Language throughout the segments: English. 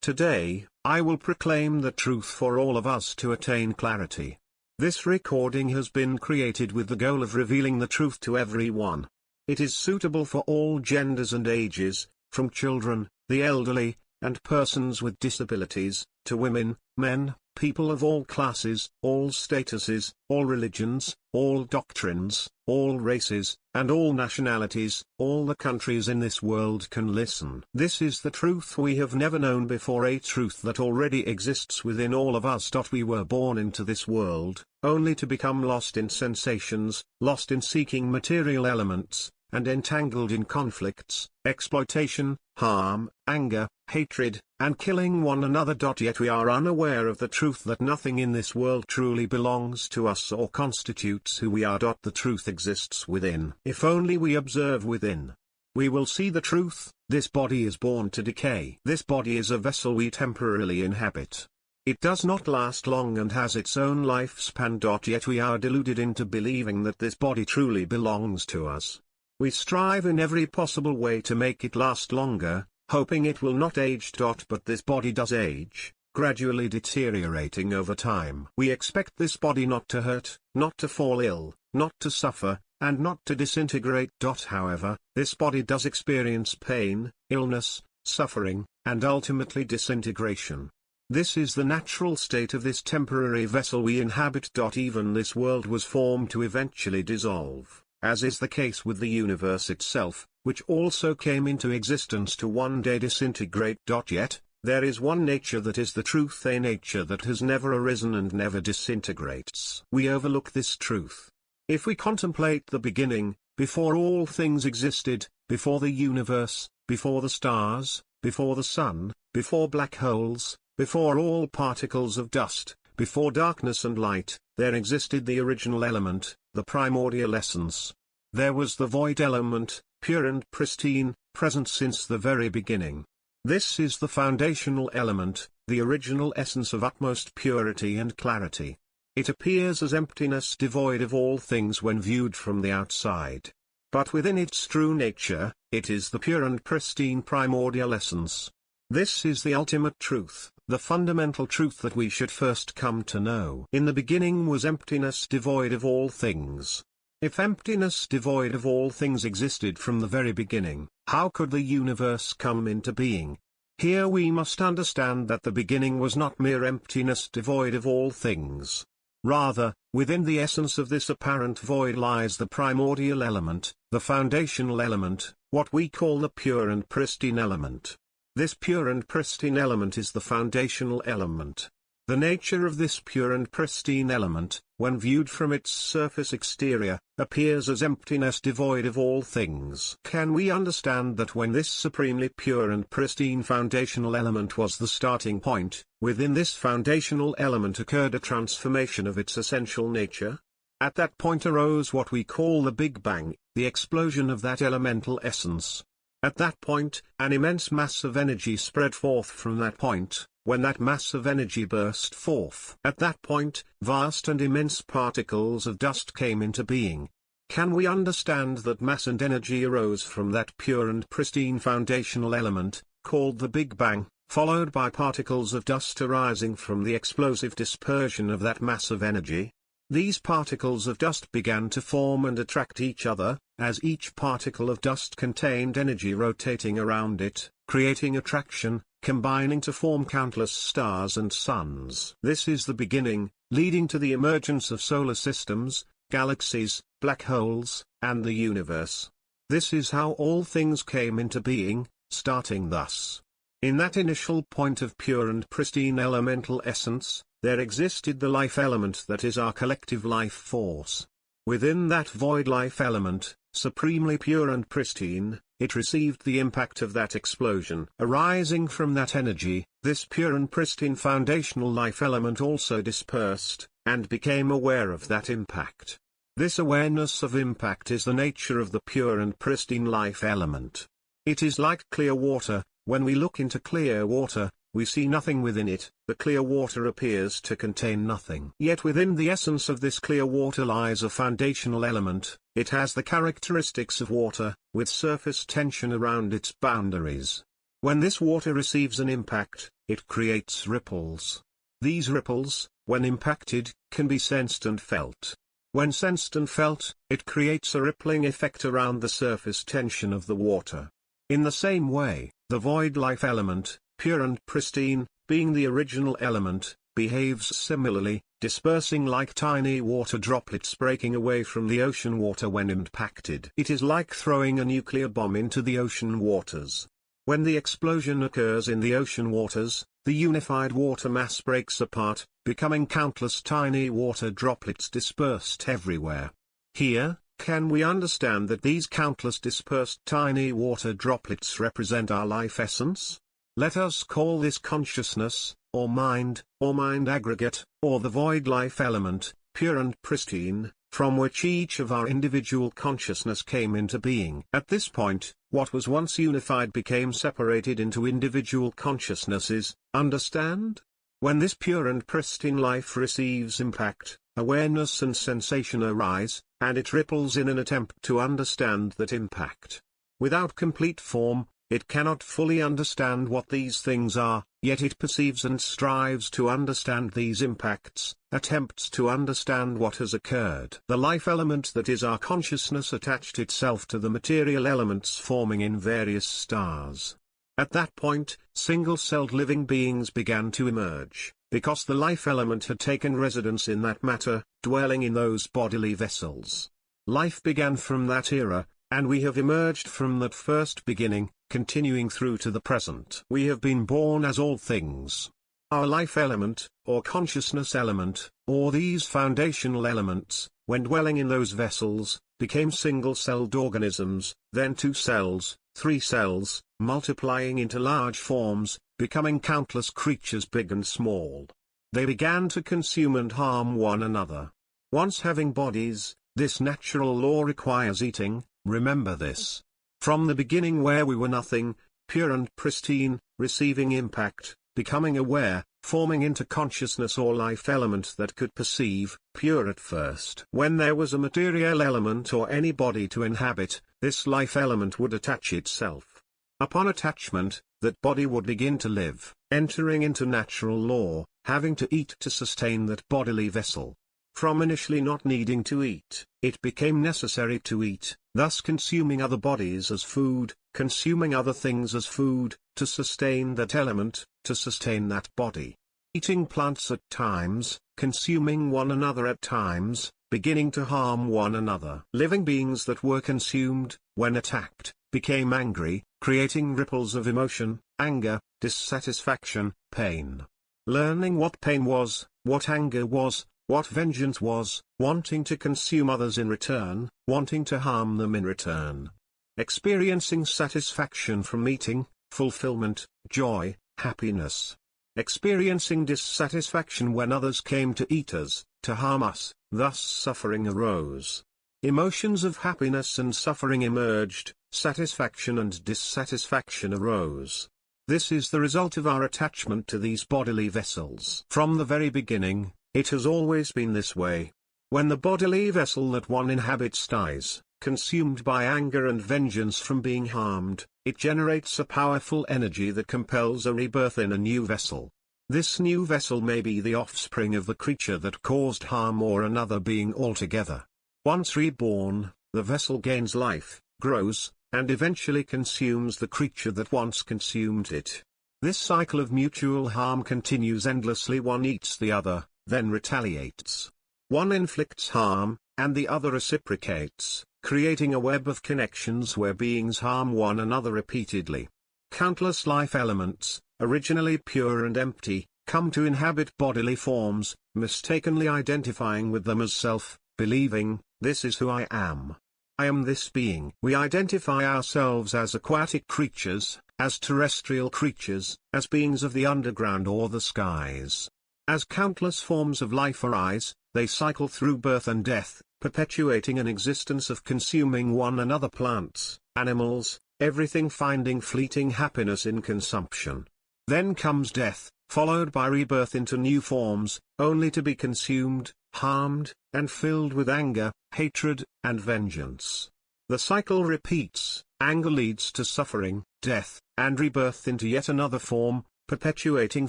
Today, I will proclaim the truth for all of us to attain clarity. This recording has been created with the goal of revealing the truth to everyone. It is suitable for all genders and ages, from children, the elderly, and persons with disabilities, to women, men, people of all classes, all statuses, all religions, all doctrines, all races, and all nationalities. All the countries in this world can listen. This is the truth we have never known before, a truth that already exists within all of us. We were born into this world, only to become lost in sensations, lost in seeking material elements, and entangled in conflicts, exploitation, harm, anger, hatred, and killing one another. Yet we are unaware of the truth that nothing in this world truly belongs to us or constitutes who we are. The truth exists within. If only we observe within, we will see the truth. This body is born to decay. This body is a vessel we temporarily inhabit. It does not last long and has its own lifespan. Yet we are deluded into believing that this body truly belongs to us. We strive in every possible way to make it last longer, hoping it will not age. But this body does age, gradually deteriorating over time. We expect this body not to hurt, not to fall ill, not to suffer, and not to disintegrate. However, this body does experience pain, illness, suffering, and ultimately disintegration. This is the natural state of this temporary vessel we inhabit. Even this world was formed to eventually dissolve, as is the case with the universe itself, which also came into existence to one day disintegrate. Yet, there is one nature that is the truth, a nature that has never arisen and never disintegrates. We overlook this truth. If we contemplate the beginning, before all things existed, before the universe, before the stars, before the sun, before black holes, before all particles of dust, before darkness and light, there existed the original element, the primordial essence. There was the void element, pure and pristine, present since the very beginning. This is the foundational element, the original essence of utmost purity and clarity. It appears as emptiness devoid of all things when viewed from the outside. But within its true nature, it is the pure and pristine primordial essence. This is the ultimate truth, the fundamental truth that we should first come to know. In the beginning was emptiness devoid of all things. If emptiness devoid of all things existed from the very beginning, how could the universe come into being? Here we must understand that the beginning was not mere emptiness devoid of all things. Rather, within the essence of this apparent void lies the primordial element, the foundational element, what we call the pure and pristine element. This pure and pristine element is the foundational element. The nature of this pure and pristine element, when viewed from its surface exterior, appears as emptiness devoid of all things. Can we understand that when this supremely pure and pristine foundational element was the starting point, within this foundational element occurred a transformation of its essential nature? At that point arose what we call the Big Bang, the explosion of that elemental essence. At that point, an immense mass of energy spread forth from that point. When that mass of energy burst forth, at that point, vast and immense particles of dust came into being. Can we understand that mass and energy arose from that pure and pristine foundational element, called the Big Bang, followed by particles of dust arising from the explosive dispersion of that mass of energy? These particles of dust began to form and attract each other, as each particle of dust contained energy rotating around it, creating attraction, combining to form countless stars and suns. This is the beginning, leading to the emergence of solar systems, galaxies, black holes, and the universe. This is how all things came into being, starting thus. In that initial point of pure and pristine elemental essence, there existed the life element that is our collective life force. Within that void life element, supremely pure and pristine, it received the impact of that explosion. Arising from that energy, this pure and pristine foundational life element also dispersed, and became aware of that impact. This awareness of impact is the nature of the pure and pristine life element. It is like clear water. When we look into clear water, we see nothing within it. The clear water appears to contain nothing. Yet within the essence of this clear water lies a foundational element. It has the characteristics of water, with surface tension around its boundaries. When this water receives an impact, it creates ripples. These ripples, when impacted, can be sensed and felt. When sensed and felt, it creates a rippling effect around the surface tension of the water. In the same way, the void life element, pure and pristine, being the original element, behaves similarly, dispersing like tiny water droplets breaking away from the ocean water when impacted. It is like throwing a nuclear bomb into the ocean waters. When the explosion occurs in the ocean waters, the unified water mass breaks apart, becoming countless tiny water droplets dispersed everywhere. Here, can we understand that these countless dispersed tiny water droplets represent our life essence? Let us call this consciousness, or mind aggregate, or the void life element, pure and pristine, from which each of our individual consciousness came into being. At this point, what was once unified became separated into individual consciousnesses, understand? When this pure and pristine life receives impact, awareness and sensation arise, and it ripples in an attempt to understand that impact. Without complete form, it cannot fully understand what these things are, yet it perceives and strives to understand these impacts, attempts to understand what has occurred. The life element that is our consciousness attached itself to the material elements forming in various stars. At that point, single-celled living beings began to emerge, because the life element had taken residence in that matter, dwelling in those bodily vessels. Life began from that era, and we have emerged from that first beginning, continuing through to the present. We have been born as all things. Our life element, or consciousness element, or these foundational elements, when dwelling in those vessels, became single-celled organisms, then 2 cells, 3 cells, multiplying into large forms, becoming countless creatures big and small. They began to consume and harm one another. Once having bodies, this natural law requires eating, remember this. From the beginning where we were nothing, pure and pristine, receiving impact, becoming aware, forming into consciousness or life element that could perceive, pure at first. When there was a material element or any body to inhabit, this life element would attach itself. Upon attachment, that body would begin to live, entering into natural law, having to eat to sustain that bodily vessel. From initially not needing to eat, it became necessary to eat, thus consuming other bodies as food, consuming other things as food, to sustain that element, to sustain that body. Eating plants at times, consuming one another at times, beginning to harm one another. Living beings that were consumed, when attacked, became angry, creating ripples of emotion, anger, dissatisfaction, pain. Learning what pain was, what anger was, what vengeance was, wanting to consume others in return, wanting to harm them in return. Experiencing satisfaction from eating, fulfillment, joy, happiness. Experiencing dissatisfaction when others came to eat us, to harm us, thus suffering arose. Emotions of happiness and suffering emerged, satisfaction and dissatisfaction arose. This is the result of our attachment to these bodily vessels. From the very beginning, it has always been this way. When the bodily vessel that one inhabits dies, consumed by anger and vengeance from being harmed, it generates a powerful energy that compels a rebirth in a new vessel. This new vessel may be the offspring of the creature that caused harm or another being altogether. Once reborn, the vessel gains life, grows, and eventually consumes the creature that once consumed it. This cycle of mutual harm continues endlessly. One eats the other, then retaliates. One inflicts harm, and the other reciprocates, creating a web of connections where beings harm one another repeatedly. Countless life elements, originally pure and empty, come to inhabit bodily forms, mistakenly identifying with them as self, believing, "This is who I am. I am this being." We identify ourselves as aquatic creatures, as terrestrial creatures, as beings of the underground or the skies. As countless forms of life arise, they cycle through birth and death, perpetuating an existence of consuming one another, plants, animals, everything, finding fleeting happiness in consumption. Then comes death, followed by rebirth into new forms, only to be consumed, harmed, and filled with anger, hatred, and vengeance. The cycle repeats. Anger leads to suffering, death, and rebirth into yet another form, perpetuating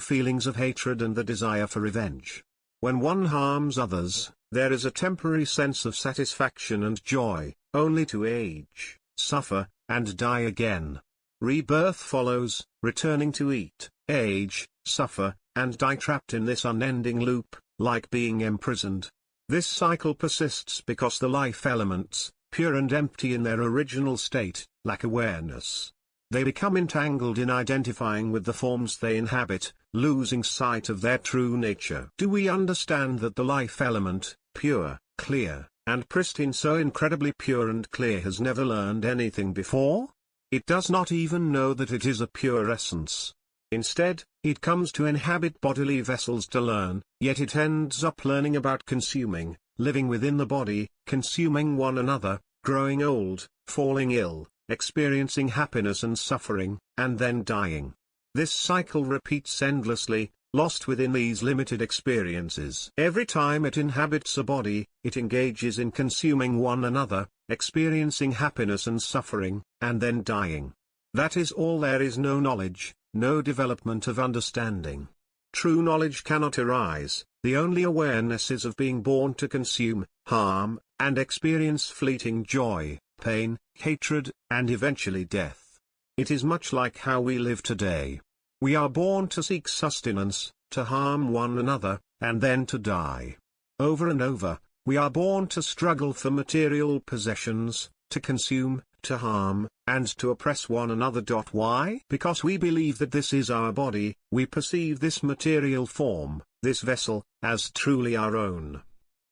feelings of hatred and the desire for revenge. When one harms others, there is a temporary sense of satisfaction and joy, only to age, suffer, and die again. Rebirth follows, returning to eat, age, suffer, and die, trapped in this unending loop, like being imprisoned. This cycle persists because the life elements, pure and empty in their original state, lack awareness. They become entangled in identifying with the forms they inhabit, losing sight of their true nature. Do we understand that the life element, pure, clear, and pristine, so incredibly pure and clear, has never learned anything before? It does not even know that it is a pure essence. Instead, it comes to inhabit bodily vessels to learn, yet it ends up learning about consuming, living within the body, consuming one another, growing old, falling ill, experiencing happiness and suffering, and then dying. This cycle repeats endlessly, lost within these limited experiences. Every time it inhabits a body, it engages in consuming one another, experiencing happiness and suffering, and then dying. That is all. There is no knowledge, no development of understanding. True knowledge cannot arise, the only awareness is of being born to consume, harm, and experience fleeting joy, pain, hatred, and eventually death. It is much like how we live today. We are born to seek sustenance, to harm one another, and then to die. Over and over, we are born to struggle for material possessions, to consume, to harm, and to oppress one another. Why? Because we believe that this is our body, we perceive this material form, this vessel, as truly our own.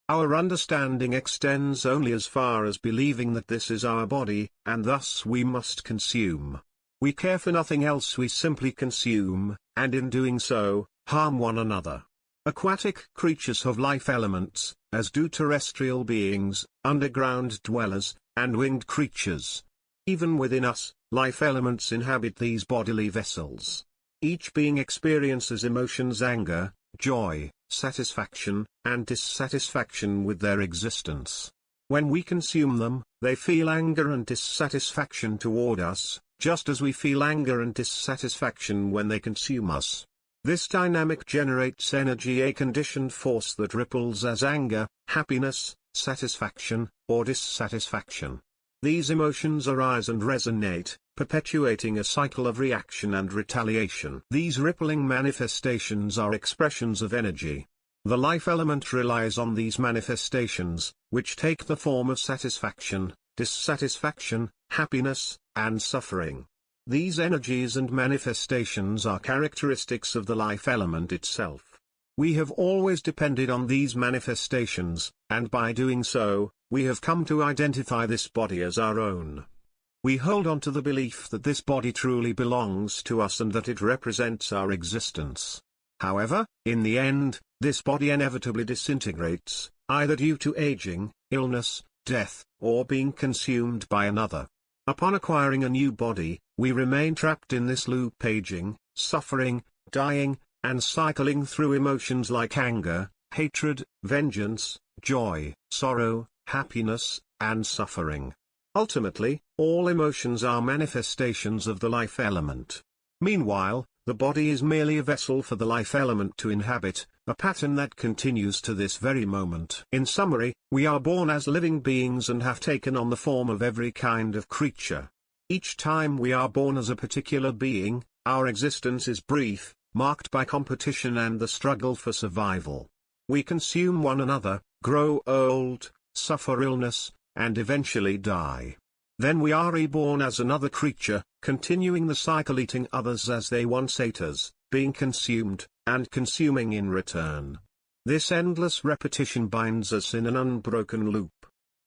Our understanding extends only as far as believing that this is our body, and thus we must consume. We care for nothing else, we simply consume, and in doing so, harm one another. Aquatic creatures have life elements, as do terrestrial beings, underground dwellers, and winged creatures. Even within us, life elements inhabit these bodily vessels. Each being experiences emotions: anger, joy, satisfaction, and dissatisfaction with their existence. When we consume them, they feel anger and dissatisfaction toward us, just as we feel anger and dissatisfaction when they consume us. This dynamic generates energy, a conditioned force that ripples as anger, happiness, satisfaction, or dissatisfaction. These emotions arise and resonate, perpetuating a cycle of reaction and retaliation. These rippling manifestations are expressions of energy. The life element relies on these manifestations, which take the form of satisfaction, dissatisfaction, happiness, and suffering. These energies and manifestations are characteristics of the life element itself. We have always depended on these manifestations, and by doing so, we have come to identify this body as our own. We hold on to the belief that this body truly belongs to us and that it represents our existence. However, in the end, this body inevitably disintegrates, either due to aging, illness, death, or being consumed by another. Upon acquiring a new body, we remain trapped in this loop, aging, suffering, dying, and cycling through emotions like anger, hatred, vengeance, joy, sorrow, happiness, and suffering. Ultimately, all emotions are manifestations of the life element. Meanwhile, the body is merely a vessel for the life element to inhabit, a pattern that continues to this very moment. In summary, we are born as living beings and have taken on the form of every kind of creature. Each time we are born as a particular being, our existence is brief, marked by competition and the struggle for survival. We consume one another, grow old, suffer illness, and eventually die. Then we are reborn as another creature, continuing the cycle, eating others as they once ate us, being consumed, and consuming in return. This endless repetition binds us in an unbroken loop.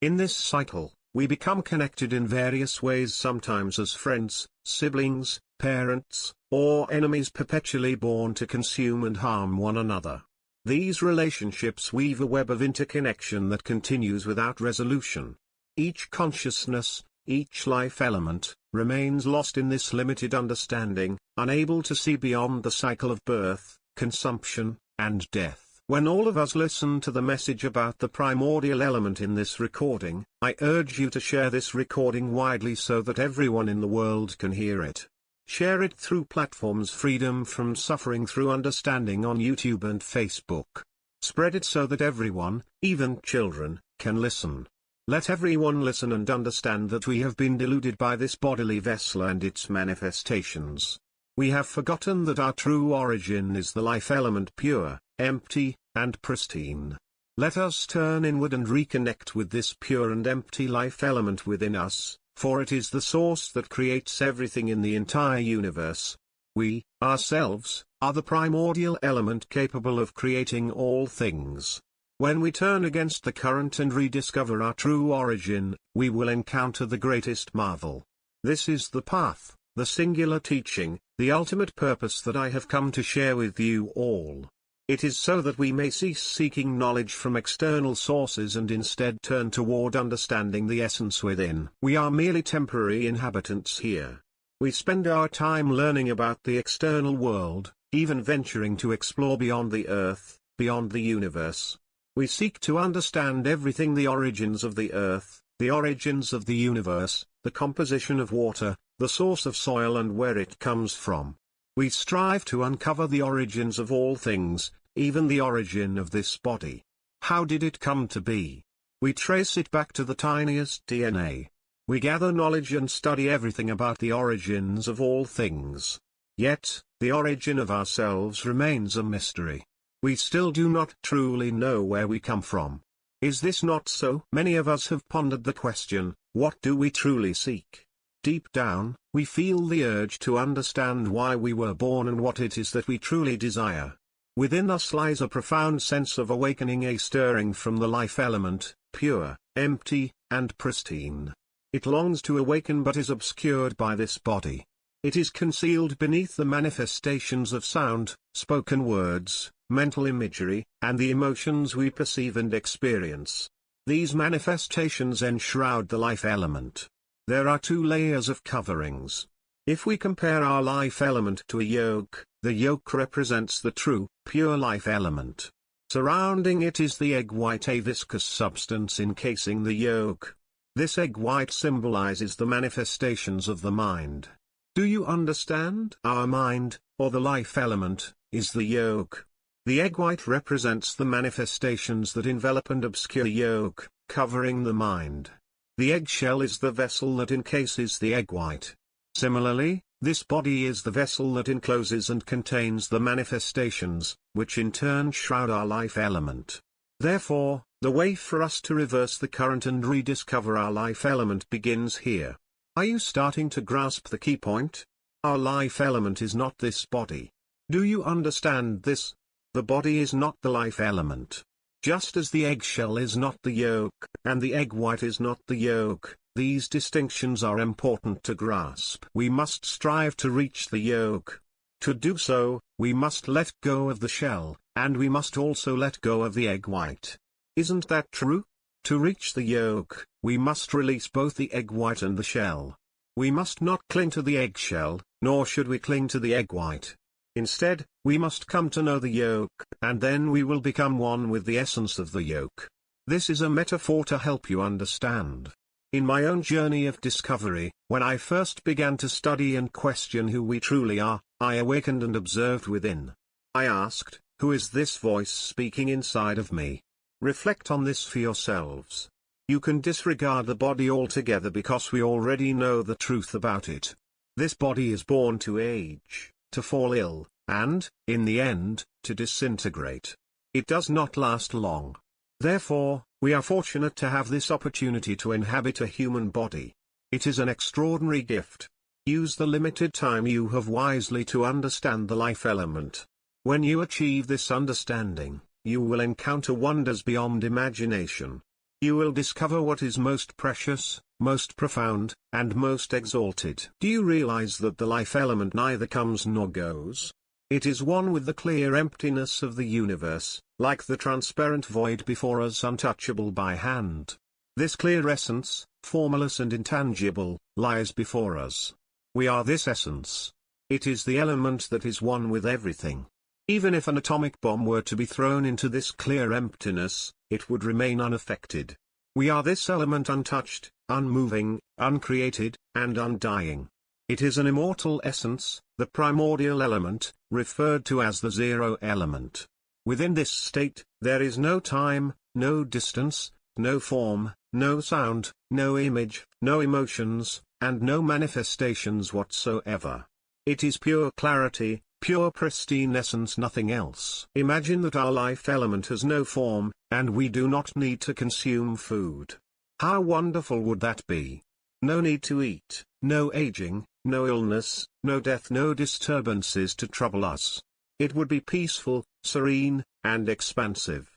In this cycle, we become connected in various ways, sometimes as friends, siblings, parents, or enemies, perpetually born to consume and harm one another. These relationships weave a web of interconnection that continues without resolution. Each consciousness, each life element, remains lost in this limited understanding, unable to see beyond the cycle of birth, consumption, and death. When all of us listen to the message about the primordial element in this recording, I urge you to share this recording widely so that everyone in the world can hear it. Share it through platforms Freedom from Suffering through Understanding on YouTube and Facebook. Spread it so that everyone, even children, can listen. Let everyone listen and understand that we have been deluded by this bodily vessel and its manifestations. We have forgotten that our true origin is the life element, pure, empty, and pristine. Let us turn inward and reconnect with this pure and empty life element within us, for it is the source that creates everything in the entire universe. We, ourselves, are the primordial element capable of creating all things. When we turn against the current and rediscover our true origin, we will encounter the greatest marvel. This is the path, the singular teaching, the ultimate purpose that I have come to share with you all. It is so that we may cease seeking knowledge from external sources and instead turn toward understanding the essence within. We are merely temporary inhabitants here. We spend our time learning about the external world, even venturing to explore beyond the earth, beyond the universe. We seek to understand everything: the origins of the earth, the origins of the universe, the composition of water, the source of soil and where it comes from. We strive to uncover the origins of all things, even the origin of this body. How did it come to be? We trace it back to the tiniest DNA. We gather knowledge and study everything about the origins of all things. Yet, the origin of ourselves remains a mystery. We still do not truly know where we come from. Is this not so? Many of us have pondered the question, what do we truly seek? Deep down, we feel the urge to understand why we were born and what it is that we truly desire. Within us lies a profound sense of awakening, a stirring from the life element, pure, empty, and pristine. It longs to awaken but is obscured by this body. It is concealed beneath the manifestations of sound, spoken words, mental imagery, and the emotions we perceive and experience. These manifestations enshroud the life element. There are two layers of coverings. If we compare our life element to a yolk, the yolk represents the true, pure life element. Surrounding it is the egg white, a viscous substance encasing the yolk. This egg white symbolizes the manifestations of the mind. Do you understand? Our mind, or the life element, is the yolk. The egg white represents the manifestations that envelop and obscure the yolk, covering the mind. The eggshell is the vessel that encases the egg white. Similarly, this body is the vessel that encloses and contains the manifestations, which in turn shroud our life element. Therefore, the way for us to reverse the current and rediscover our life element begins here. Are you starting to grasp the key point? Our life element is not this body. Do you understand this? The body is not the life element. Just as the eggshell is not the yolk, and the egg white is not the yolk, these distinctions are important to grasp. We must strive to reach the yolk. To do so, we must let go of the shell, and we must also let go of the egg white. Isn't that true? To reach the yolk, we must release both the egg white and the shell. We must not cling to the eggshell, nor should we cling to the egg white. Instead, we must come to know the yolk, and then we will become one with the essence of the yolk. This is a metaphor to help you understand. In my own journey of discovery, when I first began to study and question who we truly are, I awakened and observed within. I asked, who is this voice speaking inside of me? Reflect on this for yourselves. You can disregard the body altogether because we already know the truth about it. This body is born to age, to fall ill, and, in the end, to disintegrate. It does not last long. Therefore, we are fortunate to have this opportunity to inhabit a human body. It is an extraordinary gift. Use the limited time you have wisely to understand the life element. When you achieve this understanding, you will encounter wonders beyond imagination. You will discover what is most precious, most profound, and most exalted. Do you realize that the life element neither comes nor goes? It is one with the clear emptiness of the universe, like the transparent void before us, untouchable by hand. This clear essence, formless and intangible, lies before us. We are this essence. It is the element that is one with everything. Even if an atomic bomb were to be thrown into this clear emptiness, it would remain unaffected. We are this element, untouched, unmoving, uncreated, and undying. It is an immortal essence, the primordial element, referred to as the zero element. Within this state, there is no time, no distance, no form, no sound, no image, no emotions, and no manifestations whatsoever. It is pure clarity, pure pristine essence, nothing else. Imagine that our life element has no form, and we do not need to consume food. How wonderful would that be? No need to eat, no aging, no illness, no death, no disturbances to trouble us. It would be peaceful, serene, and expansive.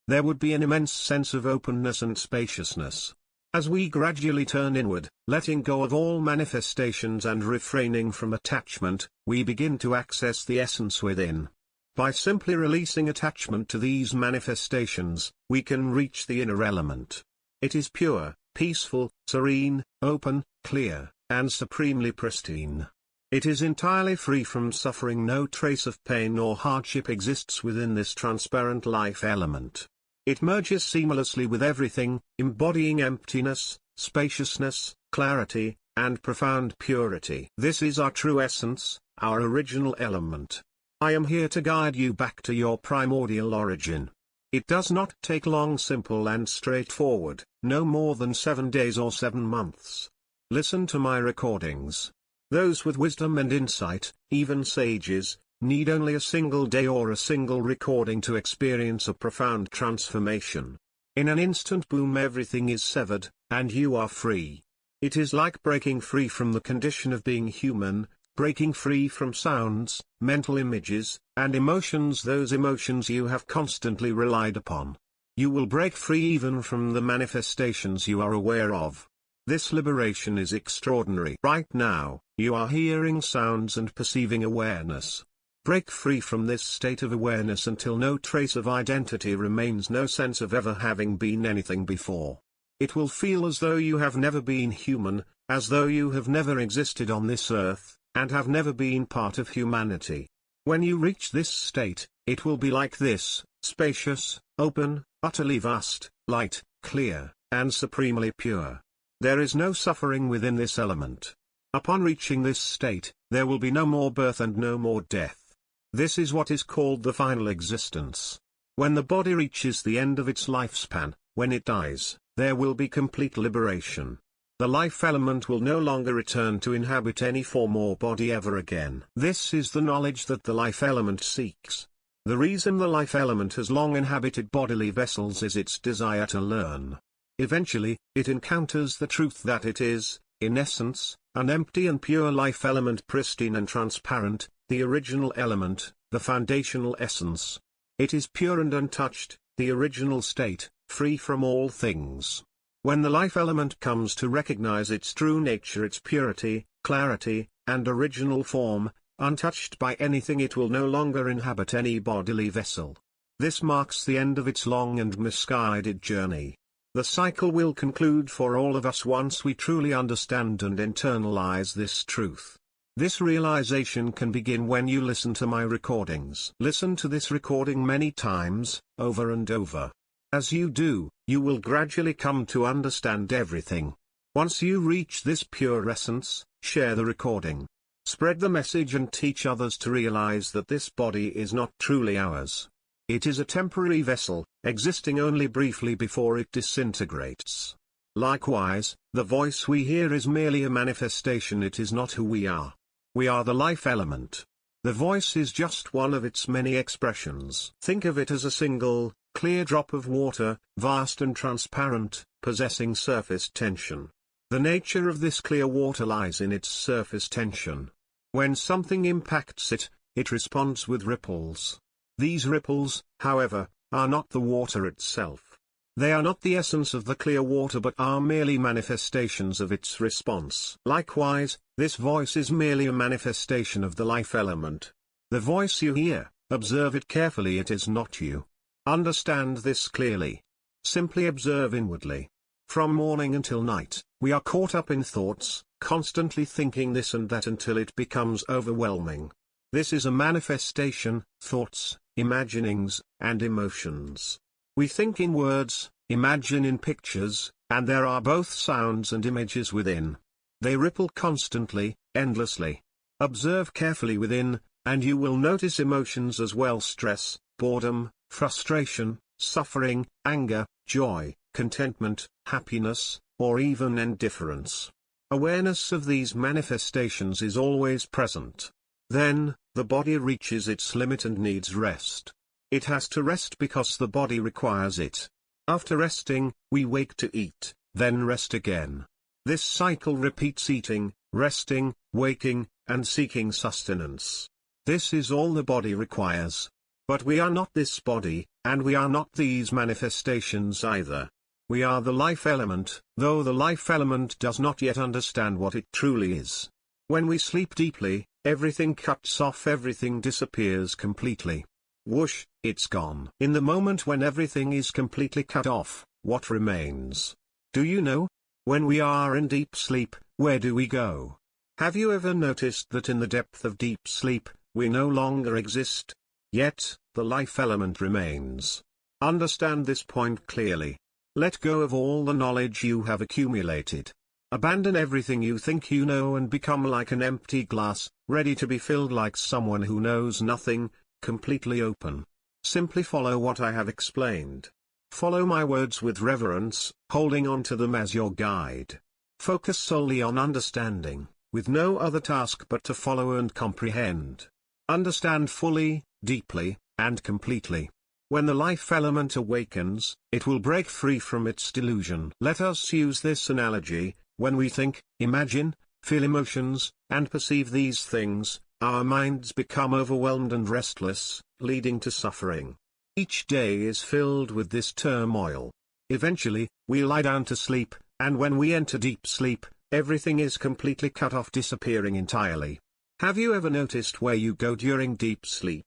There would be an immense sense of openness and spaciousness. As we gradually turn inward, letting go of all manifestations and refraining from attachment, we begin to access the essence within. By simply releasing attachment to these manifestations, we can reach the inner element. It is pure, peaceful, serene, open, clear, and supremely pristine. It is entirely free from suffering. No trace of pain or hardship exists within this transparent life element. It merges seamlessly with everything, embodying emptiness, spaciousness, clarity, and profound purity. This is our true essence, our original element. I am here to guide you back to your primordial origin. It does not take long, simple and straightforward, no more than 7 days or 7 months. Listen to my recordings. Those with wisdom and insight, even sages, need only a single day or a single recording to experience a profound transformation. In an instant, boom, everything is severed, and you are free. It is like breaking free from the condition of being human, breaking free from sounds, mental images, and emotions, those emotions you have constantly relied upon. You will break free even from the manifestations you are aware of. This liberation is extraordinary. Right now, you are hearing sounds and perceiving awareness. Break free from this state of awareness until no trace of identity remains, no sense of ever having been anything before. It will feel as though you have never been human, as though you have never existed on this earth, and have never been part of humanity. When you reach this state, it will be like this: spacious, open, utterly vast, light, clear, and supremely pure. There is no suffering within this element. Upon reaching this state, there will be no more birth and no more death. This is what is called the final existence. When the body reaches the end of its lifespan, when it dies, there will be complete liberation. The life element will no longer return to inhabit any form or body ever again. This is the knowledge that the life element seeks. The reason the life element has long inhabited bodily vessels is its desire to learn. Eventually, it encounters the truth that it is, in essence, an empty and pure life element, pristine and transparent, the original element, the foundational essence. It is pure and untouched, the original state, free from all things. When the life element comes to recognize its true nature, its purity, clarity, and original form, untouched by anything, it will no longer inhabit any bodily vessel. This marks the end of its long and misguided journey. The cycle will conclude for all of us once we truly understand and internalize this truth. This realization can begin when you listen to my recordings. Listen to this recording many times, over and over. As you do, you will gradually come to understand everything. Once you reach this pure essence, share the recording. Spread the message and teach others to realize that this body is not truly ours. It is a temporary vessel, existing only briefly before it disintegrates. Likewise, the voice we hear is merely a manifestation, it is not who we are. We are the life element. The voice is just one of its many expressions. Think of it as a single, clear drop of water, vast and transparent, possessing surface tension. The nature of this clear water lies in its surface tension. When something impacts it, it responds with ripples. These ripples, however, are not the water itself. They are not the essence of the clear water but are merely manifestations of its response. Likewise, this voice is merely a manifestation of the life element. The voice you hear, observe it carefully, it is not you. Understand this clearly. Simply observe inwardly. From morning until night, we are caught up in thoughts, constantly thinking this and that until it becomes overwhelming. This is a manifestation, thoughts, imaginings, and emotions. We think in words, imagine in pictures, and there are both sounds and images within. They ripple constantly, endlessly. Observe carefully within, and you will notice emotions as well: stress, boredom, frustration, suffering, anger, joy, contentment, happiness, or even indifference. Awareness of these manifestations is always present. Then, the body reaches its limit and needs rest. It has to rest because the body requires it. After resting, we wake to eat, then rest again. This cycle repeats: eating, resting, waking, and seeking sustenance. This is all the body requires. But we are not this body, and we are not these manifestations either. We are the life element, though the life element does not yet understand what it truly is. When we sleep deeply, everything cuts off, everything disappears completely. Whoosh, it's gone. In the moment when everything is completely cut off, what remains? Do you know? When we are in deep sleep, where do we go? Have you ever noticed that in the depth of deep sleep, we no longer exist? Yet, the life element remains. Understand this point clearly. Let go of all the knowledge you have accumulated. Abandon everything you think you know and become like an empty glass, ready to be filled, like someone who knows nothing, completely open. Simply follow what I have explained. Follow my words with reverence, holding on to them as your guide. Focus solely on understanding, with no other task but to follow and comprehend. Understand fully, deeply, and completely. When the life element awakens, it will break free from its delusion. Let us use this analogy: when we think, imagine, feel emotions, and perceive these things, our minds become overwhelmed and restless, leading to suffering. Each day is filled with this turmoil. Eventually, we lie down to sleep, and when we enter deep sleep, everything is completely cut off, disappearing entirely. Have you ever noticed where you go during deep sleep?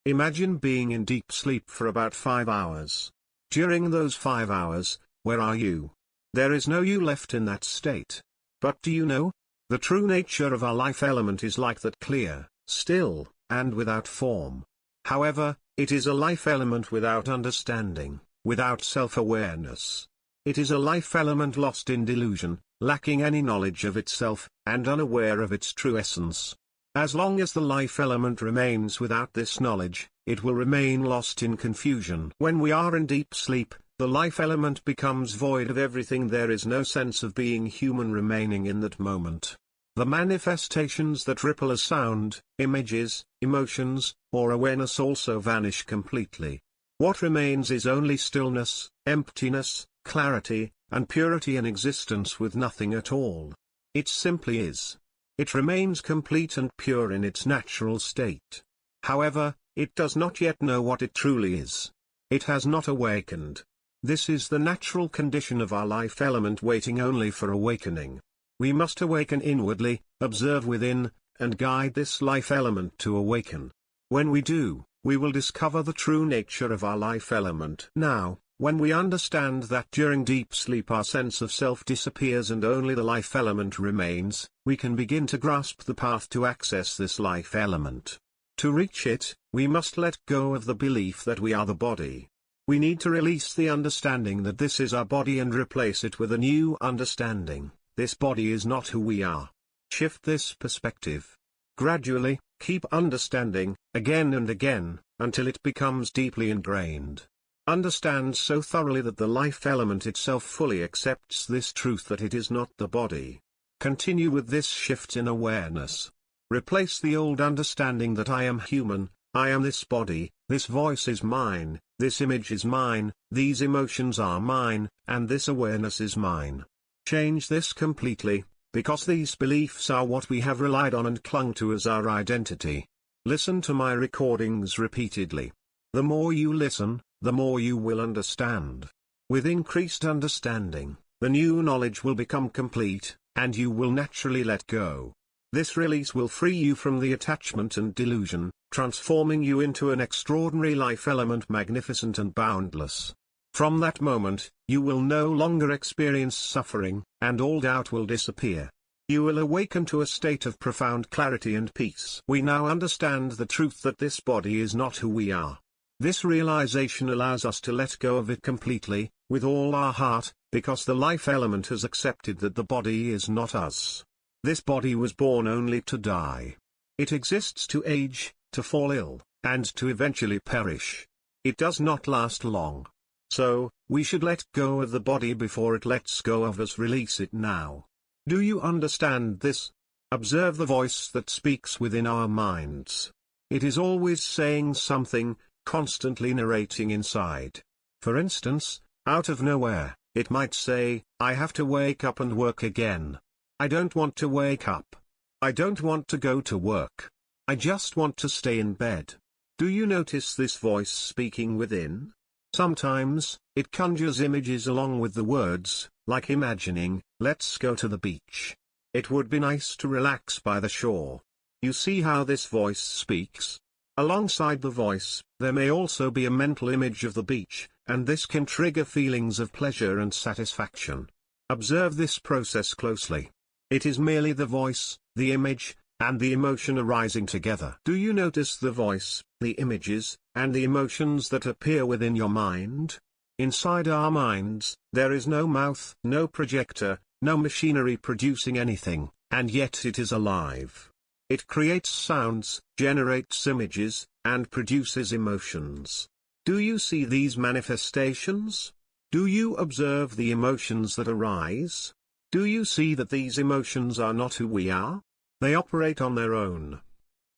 Imagine being in deep sleep for about 5 hours. During those 5 hours, where are you? There is no you left in that state. But do you know? The true nature of our life element is like that: clear, still, and without form. However, it is a life element without understanding, without self-awareness. It is a life element lost in delusion, lacking any knowledge of itself, and unaware of its true essence. As long as the life element remains without this knowledge, it will remain lost in confusion. When we are in deep sleep, the life element becomes void of everything. There is no sense of being human remaining in that moment. The manifestations that ripple as sound, images, emotions, or awareness also vanish completely. What remains is only stillness, emptiness, clarity, and purity in existence, with nothing at all. It simply is. It remains complete and pure in its natural state. However, it does not yet know what it truly is. It has not awakened. This is the natural condition of our life element, waiting only for awakening. We must awaken inwardly, observe within, and guide this life element to awaken. When we do, we will discover the true nature of our life element. Now, when we understand that during deep sleep our sense of self disappears and only the life element remains, we can begin to grasp the path to access this life element. To reach it, we must let go of the belief that we are the body. We need to release the understanding that this is our body and replace it with a new understanding: this body is not who we are. Shift this perspective. Gradually, keep understanding, again and again, until it becomes deeply ingrained. Understand so thoroughly that the life element itself fully accepts this truth that it is not the body. Continue with this shift in awareness. Replace the old understanding that I am human, I am this body, this voice is mine, this image is mine, these emotions are mine, and this awareness is mine. Change this completely, because these beliefs are what we have relied on and clung to as our identity. Listen to my recordings repeatedly. The more you listen, the more you will understand. With increased understanding, the new knowledge will become complete, and you will naturally let go. This release will free you from the attachment and delusion, transforming you into an extraordinary life element, magnificent and boundless. From that moment, you will no longer experience suffering, and all doubt will disappear. You will awaken to a state of profound clarity and peace. We now understand the truth that this body is not who we are. This realization allows us to let go of it completely, with all our heart, because the life element has accepted that the body is not us. This body was born only to die. It exists to age, to fall ill, and to eventually perish. It does not last long. So, we should let go of the body before it lets go of us. Release it now. Do you understand this? Observe the voice that speaks within our minds. It is always saying something, constantly narrating inside. For instance, out of nowhere, it might say, I have to wake up and work again. I don't want to wake up. I don't want to go to work. I just want to stay in bed. Do you notice this voice speaking within? Sometimes, it conjures images along with the words, like imagining, let's go to the beach. It would be nice to relax by the shore. You see how this voice speaks? Alongside the voice, there may also be a mental image of the beach, and this can trigger feelings of pleasure and satisfaction. Observe this process closely. It is merely the voice, the image, and the emotion arising together. Do you notice the voice, the images, and the emotions that appear within your mind? Inside our minds, there is no mouth, no projector, no machinery producing anything, and yet it is alive. It creates sounds, generates images, and produces emotions. Do you see these manifestations? Do you observe the emotions that arise? Do you see that these emotions are not who we are? They operate on their own.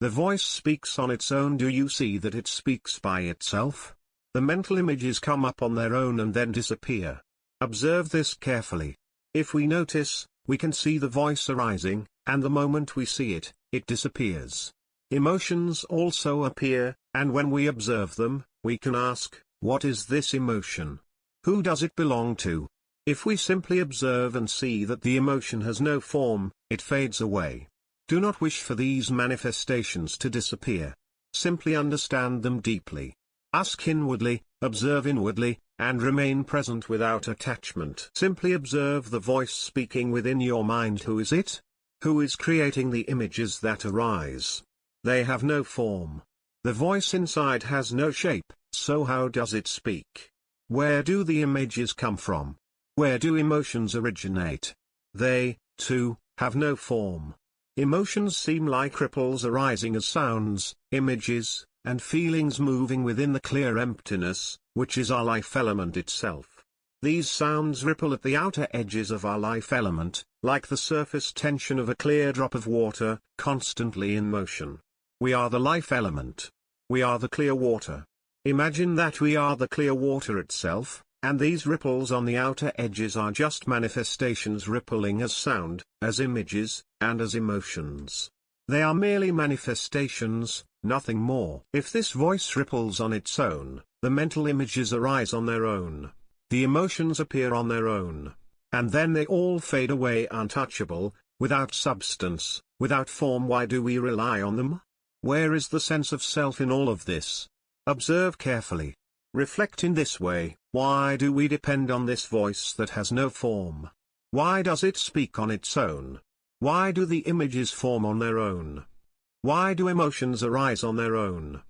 The voice speaks on its own. Do you see that it speaks by itself? The mental images come up on their own and then disappear. Observe this carefully. If we notice, we can see the voice arising, and the moment we see it, it disappears. Emotions also appear, and when we observe them, we can ask, what is this emotion? Who does it belong to? If we simply observe and see that the emotion has no form, it fades away. Do not wish for these manifestations to disappear. Simply understand them deeply. Ask inwardly, observe inwardly, and remain present without attachment. Simply observe the voice speaking within your mind. Who is it? Who is creating the images that arise? They have no form. The voice inside has no shape, so how does it speak? Where do the images come from? Where do emotions originate? They, too, have no form. Emotions seem like ripples arising as sounds, images, and feelings moving within the clear emptiness, which is our life element itself. These sounds ripple at the outer edges of our life element, like the surface tension of a clear drop of water, constantly in motion. We are the life element. We are the clear water. Imagine that we are the clear water itself, and these ripples on the outer edges are just manifestations rippling as sound, as images, and as emotions. They are merely manifestations, nothing more. If this voice ripples on its own, the mental images arise on their own. The emotions appear on their own. And then they all fade away untouchable, without substance, without form. Why do we rely on them? Where is the sense of self in all of this? Observe carefully. Reflect in this way. Why do we depend on this voice that has no form? Why does it speak on its own? Why do the images form on their own? Why do emotions arise on their own?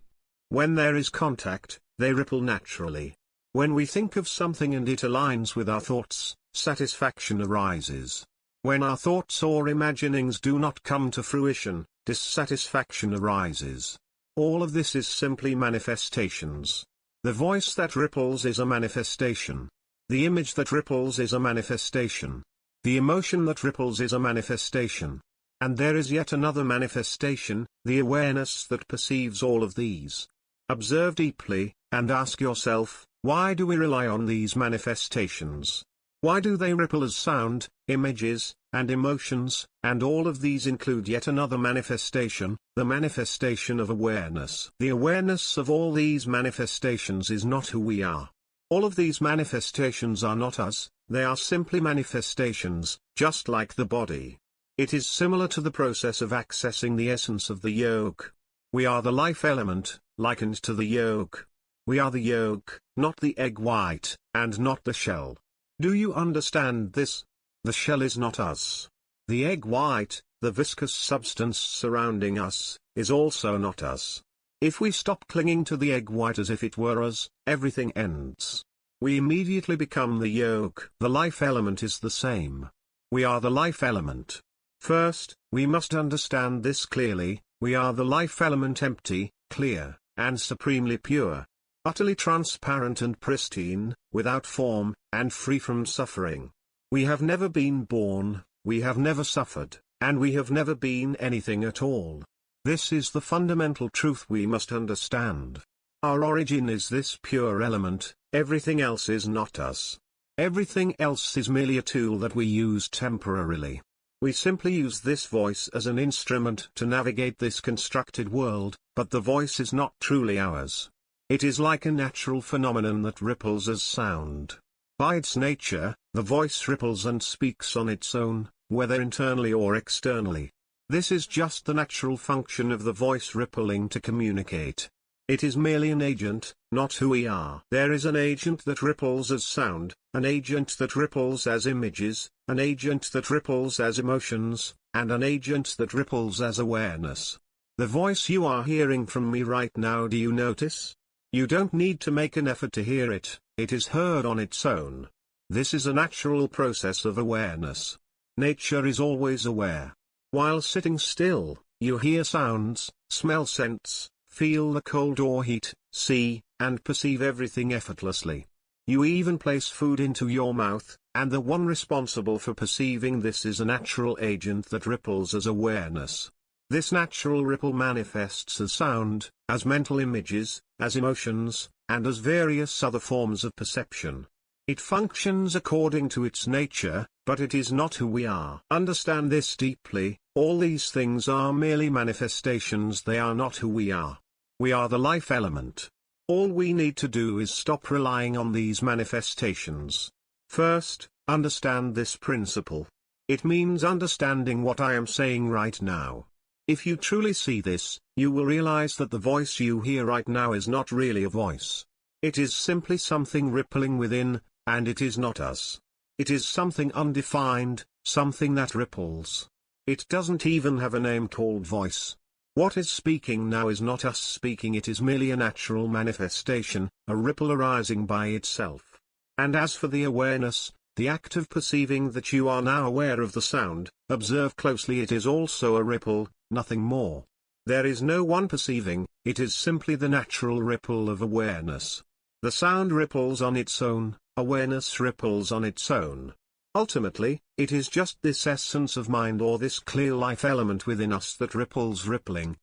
When there is contact, they ripple naturally. When we think of something and it aligns with our thoughts, satisfaction arises. When our thoughts or imaginings do not come to fruition, dissatisfaction arises. All of this is simply manifestations. The voice that ripples is a manifestation. The image that ripples is a manifestation. The emotion that ripples is a manifestation. And there is yet another manifestation, the awareness that perceives all of these. Observe deeply, and ask yourself, why do we rely on these manifestations? Why do they ripple as sound, images, and emotions, and all of these include yet another manifestation, the manifestation of awareness? The awareness of all these manifestations is not who we are. All of these manifestations are not us, they are simply manifestations, just like the body. It is similar to the process of accessing the essence of the yolk. We are the life element, likened to the yolk. We are the yolk, not the egg white, and not the shell. Do you understand this? The shell is not us. The egg white, the viscous substance surrounding us, is also not us. If we stop clinging to the egg white as if it were us, everything ends. We immediately become the yolk. The life element is the same. We are the life element. First, we must understand this clearly: we are the life element, empty, clear, and supremely pure. Utterly transparent and pristine, without form, and free from suffering. We have never been born, we have never suffered, and we have never been anything at all. This is the fundamental truth we must understand. Our origin is this pure element, everything else is not us. Everything else is merely a tool that we use temporarily. We simply use this voice as an instrument to navigate this constructed world, but the voice is not truly ours. It is like a natural phenomenon that ripples as sound. By its nature, the voice ripples and speaks on its own, whether internally or externally. This is just the natural function of the voice rippling to communicate. It is merely an agent, not who we are. There is an agent that ripples as sound, an agent that ripples as images, an agent that ripples as emotions, and an agent that ripples as awareness. The voice you are hearing from me right now, do you notice? You don't need to make an effort to hear it, it is heard on its own. This is a natural process of awareness. Nature is always aware. While sitting still, you hear sounds, smell scents, feel the cold or heat, see, and perceive everything effortlessly. You even place food into your mouth, and the one responsible for perceiving this is a natural agent that ripples as awareness. This natural ripple manifests as sound, as mental images, as emotions, and as various other forms of perception. It functions according to its nature, but it is not who we are. Understand this deeply: all these things are merely manifestations, they are not who we are. We are the life element. All we need to do is stop relying on these manifestations. First, understand this principle. It means understanding what I am saying right now. If you truly see this, you will realize that the voice you hear right now is not really a voice. It is simply something rippling within, and it is not us. It is something undefined, something that ripples. It doesn't even have a name called voice. What is speaking now is not us speaking, it is merely a natural manifestation, a ripple arising by itself. And as for the awareness, the act of perceiving that you are now aware of the sound, observe closely, it is also a ripple, nothing more. There is no one perceiving, it is simply the natural ripple of awareness. The sound ripples on its own, awareness ripples on its own. Ultimately, it is just this essence of mind, or this clear life element within us, that ripples, rippling,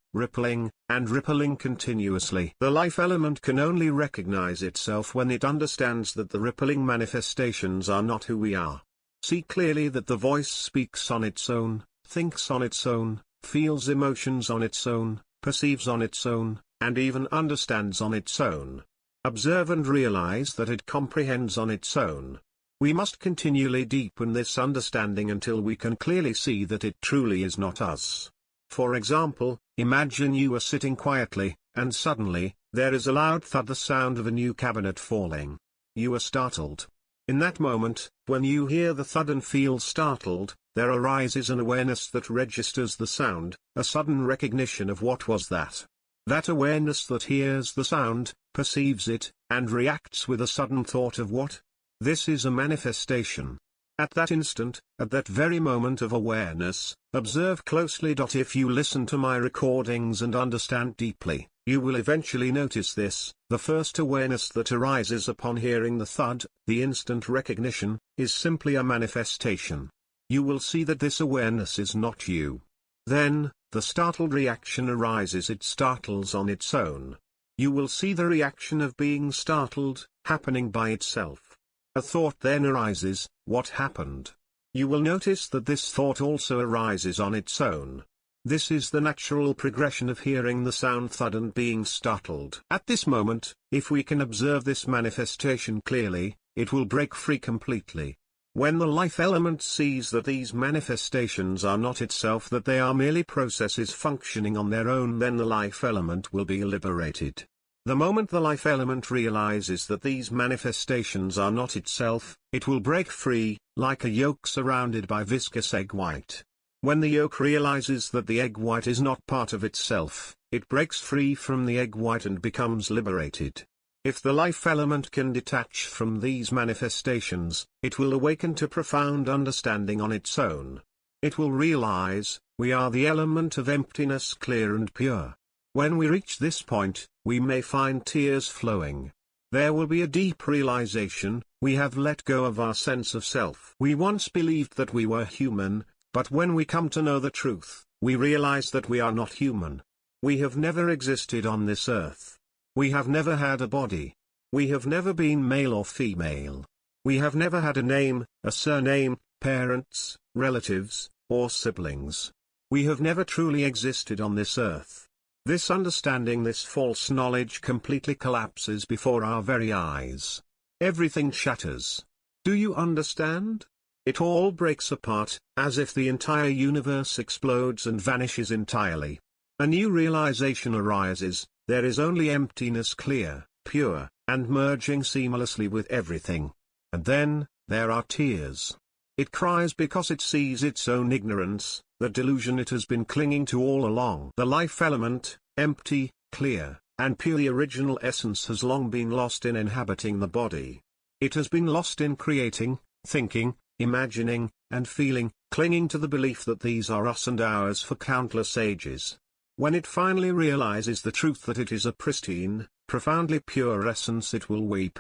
and rippling continuously. The life element can only recognize itself when it understands that the rippling manifestations are not who we are. See clearly that the voice speaks on its own, thinks on its own, feels emotions on its own, perceives on its own, and even understands on its own. Observe and realize that it comprehends on its own. We must continually deepen this understanding until we can clearly see that it truly is not us. For example, imagine you are sitting quietly, and suddenly, there is a loud thud, the sound of a new cabinet falling. You are startled. In that moment, when you hear the thud and feel startled, there arises an awareness that registers the sound, a sudden recognition of what was that. That awareness that hears the sound, perceives it, and reacts with a sudden thought of what? This is a manifestation. At that instant, at that very moment of awareness, observe closely. If you listen to my recordings and understand deeply, you will eventually notice this: the first awareness that arises upon hearing the thud, the instant recognition, is simply a manifestation. You will see that this awareness is not you. Then, the startled reaction arises, it startles on its own. You will see the reaction of being startled, happening by itself. A thought then arises: what happened? You will notice that this thought also arises on its own. This is the natural progression of hearing the sound thud and being startled. At this moment, if we can observe this manifestation clearly, it will break free completely. When the life element sees that these manifestations are not itself, that they are merely processes functioning on their own, then the life element will be liberated. The moment the life element realizes that these manifestations are not itself, it will break free, like a yolk surrounded by viscous egg white. When the yolk realizes that the egg white is not part of itself, it breaks free from the egg white and becomes liberated. If the life element can detach from these manifestations, it will awaken to profound understanding on its own. It will realize, we are the element of emptiness, clear and pure. When we reach this point, we may find tears flowing. There will be a deep realization, we have let go of our sense of self. We once believed that we were human, but when we come to know the truth, we realize that we are not human. We have never existed on this earth. We have never had a body. We have never been male or female. We have never had a name, a surname, parents, relatives, or siblings. We have never truly existed on this earth. This understanding, this false knowledge completely collapses before our very eyes. Everything shatters. Do you understand? It all breaks apart, as if the entire universe explodes and vanishes entirely. A new realization arises, there is only emptiness, clear, pure, and merging seamlessly with everything. And then, there are tears. It cries because it sees its own ignorance, the delusion it has been clinging to all along. The life element, empty, clear, and pure, the original essence, has long been lost in inhabiting the body. It has been lost in creating, thinking, imagining, and feeling, clinging to the belief that these are us and ours for countless ages. When it finally realizes the truth that it is a pristine, profoundly pure essence, it will weep.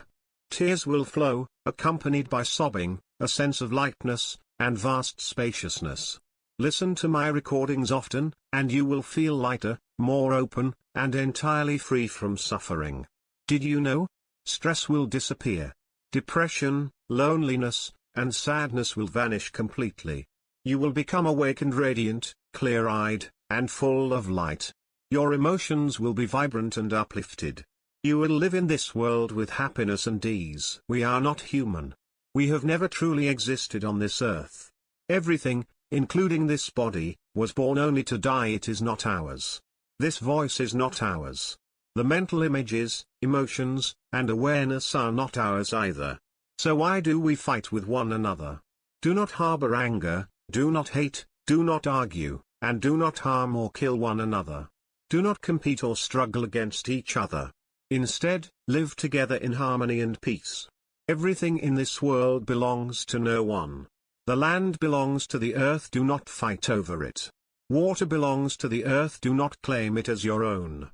Tears will flow, accompanied by sobbing, a sense of lightness, and vast spaciousness. Listen to my recordings often, and you will feel lighter, more open, and entirely free from suffering. Did you know? Stress will disappear. Depression, loneliness, and sadness will vanish completely. You will become awake and radiant, clear-eyed, and full of light. Your emotions will be vibrant and uplifted. You will live in this world with happiness and ease. We are not human. We have never truly existed on this earth. Everything, including this body, was born only to die. It is not ours. This voice is not ours. The mental images, emotions, and awareness are not ours either. So why do we fight with one another? Do not harbor anger, do not hate, do not argue, and do not harm or kill one another. Do not compete or struggle against each other. Instead, live together in harmony and peace. Everything in this world belongs to no one. The land belongs to the earth, do not fight over it. Water belongs to the earth, do not claim it as your own.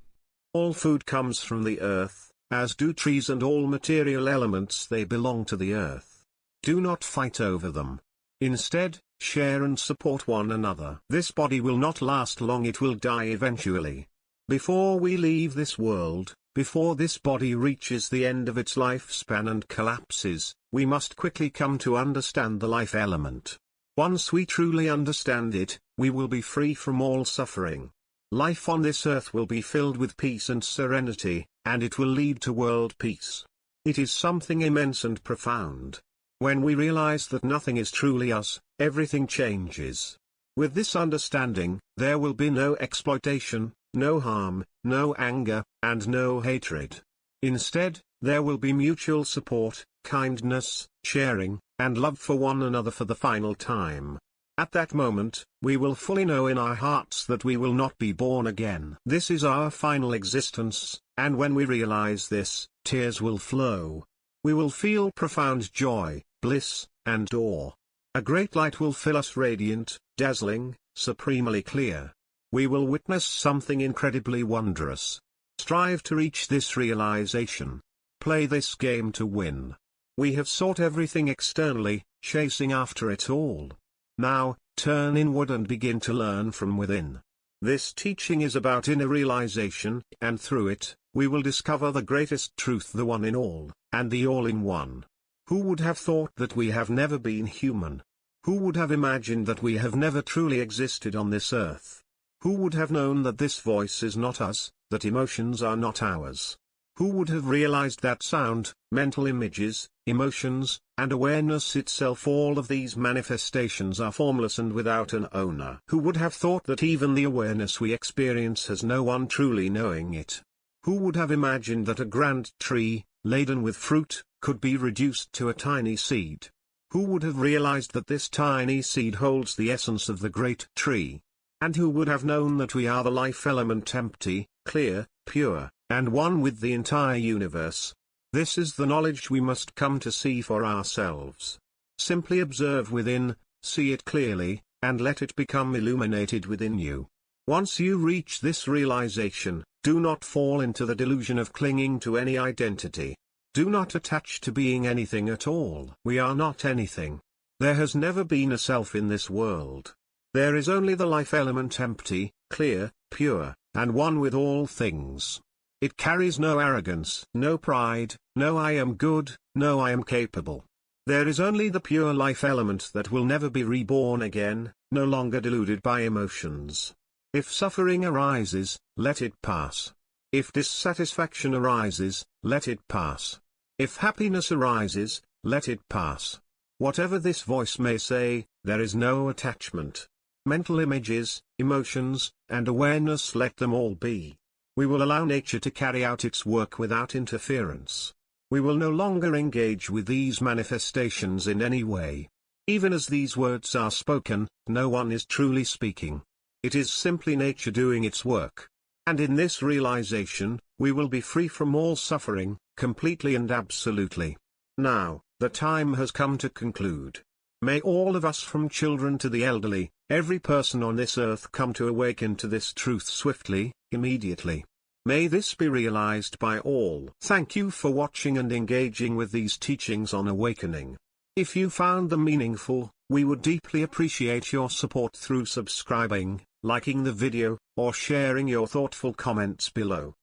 All food comes from the earth, as do trees and all material elements, they belong to the earth. Do not fight over them. Instead, share and support one another. This body will not last long, it will die eventually. Before we leave this world, before this body reaches the end of its lifespan and collapses, we must quickly come to understand the life element. Once we truly understand it, we will be free from all suffering. Life on this earth will be filled with peace and serenity, and it will lead to world peace. It is something immense and profound. When we realize that nothing is truly us, everything changes. With this understanding, there will be no exploitation, no harm, no anger, and no hatred. Instead, there will be mutual support, kindness, sharing, and love for one another for the final time. At that moment, we will fully know in our hearts that we will not be born again. This is our final existence, and when we realize this, tears will flow. We will feel profound joy, bliss, and awe. A great light will fill us, radiant, dazzling, supremely clear. We will witness something incredibly wondrous. Strive to reach this realization. Play this game to win. We have sought everything externally, chasing after it all. Now, turn inward and begin to learn from within. This teaching is about inner realization, and through it, we will discover the greatest truth, the one in all, and the all-in-one. Who would have thought that we have never been human? Who would have imagined that we have never truly existed on this earth? Who would have known that this voice is not us, that emotions are not ours? Who would have realized that sound, mental images, emotions, and awareness itself, all of these manifestations are formless and without an owner? Who would have thought that even the awareness we experience has no one truly knowing it? Who would have imagined that a grand tree, laden with fruit, could be reduced to a tiny seed? Who would have realized that this tiny seed holds the essence of the great tree? And who would have known that we are the life element, empty, clear, pure, and one with the entire universe? This is the knowledge we must come to see for ourselves. Simply observe within, see it clearly, and let it become illuminated within you. Once you reach this realization, do not fall into the delusion of clinging to any identity. Do not attach to being anything at all. We are not anything. There has never been a self in this world. There is only the life element, empty, clear, pure, and one with all things. It carries no arrogance, no pride, no I am good, no I am capable. There is only the pure life element that will never be reborn again, no longer deluded by emotions. If suffering arises, let it pass. If dissatisfaction arises, let it pass. If happiness arises, let it pass. Whatever this voice may say, there is no attachment. Mental images, emotions, and awareness, let them all be. We will allow nature to carry out its work without interference. We will no longer engage with these manifestations in any way. Even as these words are spoken, no one is truly speaking. It is simply nature doing its work. And in this realization, we will be free from all suffering, completely and absolutely. Now, the time has come to conclude. May all of us, from children to the elderly, every person on this earth, come to awaken to this truth swiftly, immediately. May this be realized by all. Thank you for watching and engaging with these teachings on awakening. If you found them meaningful, we would deeply appreciate your support through subscribing, liking the video, or sharing your thoughtful comments below.